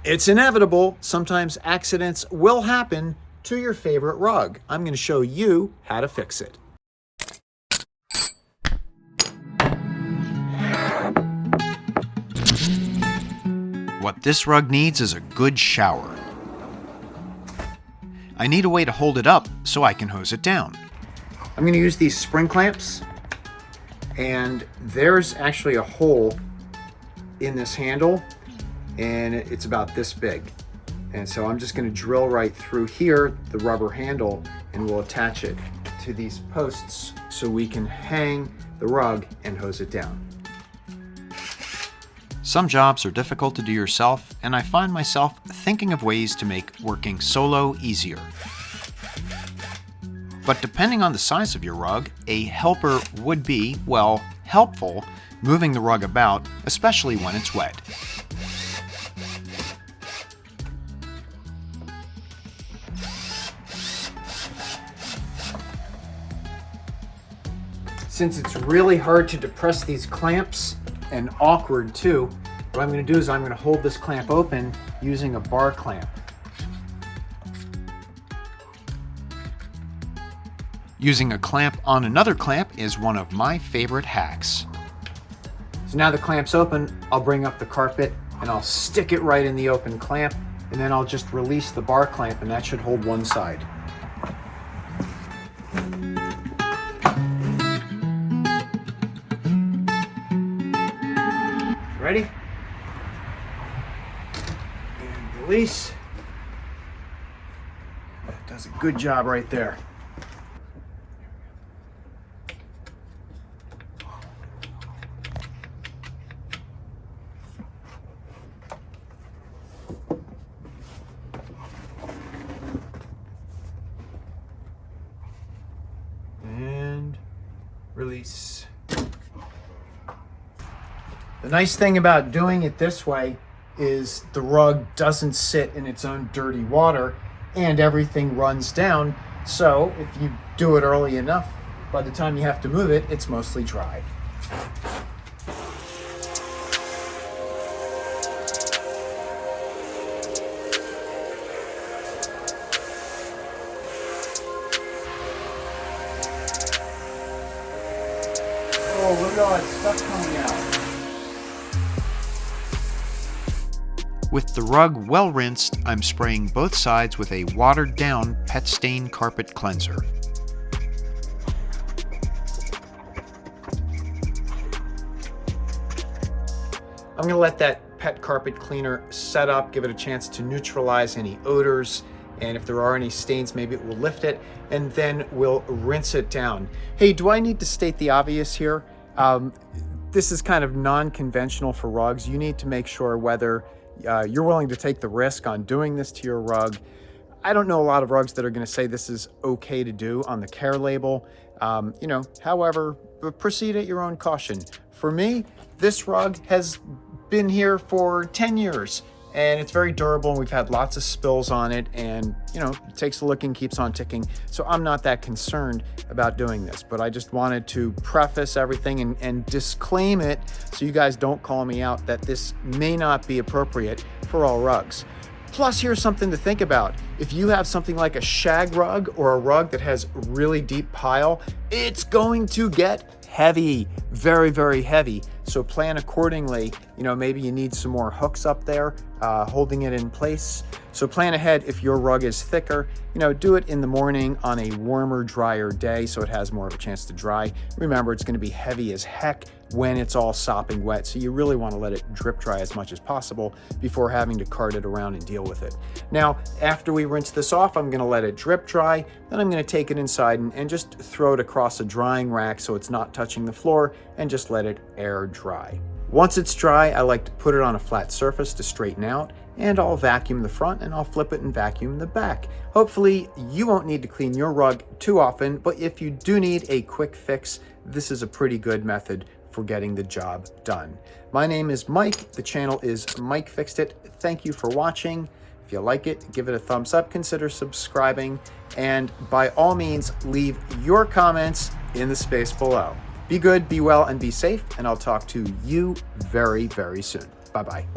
It's inevitable. Sometimes accidents will happen to your favorite rug. I'm going to show you how to fix it. What this rug needs is a good shower. I need a way to hold it up so I can hose it down. I'm going to use these spring clamps, and there's actually a hole in this handle, and it's about this big. And so I'm just going to drill right through here, the rubber handle, and we'll attach it to these posts so we can hang the rug and hose it down. Some jobs are difficult to do yourself, and I find myself thinking of ways to make working solo easier. But depending on the size of your rug, a helper would be, well, helpful moving the rug about, especially when it's wet. Since it's really hard to depress these clamps, and awkward too, what I'm going to do is I'm going to hold this clamp open using a bar clamp. Using a clamp on another clamp is one of my favorite hacks. So now the clamp's open, I'll bring up the carpet and I'll stick it right in the open clamp, and then I'll just release the bar clamp, and that should hold one side. Ready? And release. That does a good job right there. And release. The nice thing about doing it this way is the rug doesn't sit in its own dirty water and everything runs down. So if you do it early enough, by the time you have to move it, it's mostly dry. Oh, look at all that stuff coming out. With the rug well rinsed, I'm spraying both sides with a watered down pet stain carpet cleanser. I'm going to let that pet carpet cleaner set up, give it a chance to neutralize any odors, and if there are any stains, maybe it will lift it, and then we'll rinse it down. Hey, do I need to state the obvious here? This is kind of non-conventional for rugs. You need to make sure whether you're willing to take the risk on doing this to your rug. I don't know a lot of rugs that are going to say this is okay to do on the care label. However, proceed at your own caution. For me, this rug has been here for 10 years and it's very durable, and we've had lots of spills on it, and it takes a look and keeps on ticking. So I'm not that concerned about doing this, but I just wanted to preface everything and disclaim it so you guys don't call me out that this may not be appropriate for all rugs. Plus, here's something to think about. If you have something like a shag rug or a rug that has really deep pile, it's going to get heavy, very, very heavy. So plan accordingly. Maybe you need some more hooks up there, holding it in place. So plan ahead. If your rug is thicker, do it in the morning on a warmer, drier day so it has more of a chance to dry. Remember, it's going to be heavy as heck when it's all sopping wet, so you really want to let it drip dry as much as possible before having to cart it around and deal with it. Now, after we rinse this off, I'm going to let it drip dry. Then I'm going to take it inside and just throw it across a drying rack so it's not touching the floor, and just let it air dry. Once it's dry, I like to put it on a flat surface to straighten out, and I'll vacuum the front and I'll flip it and vacuum the back. Hopefully you won't need to clean your rug too often, but if you do need a quick fix, this is a pretty good method for getting the job done. My name is Mike. The channel is Mike Fixed It. Thank you for watching. If you like it, give it a thumbs up, consider subscribing, and by all means, leave your comments in the space below. Be good, be well, and be safe, and I'll talk to you very, very soon. Bye-bye.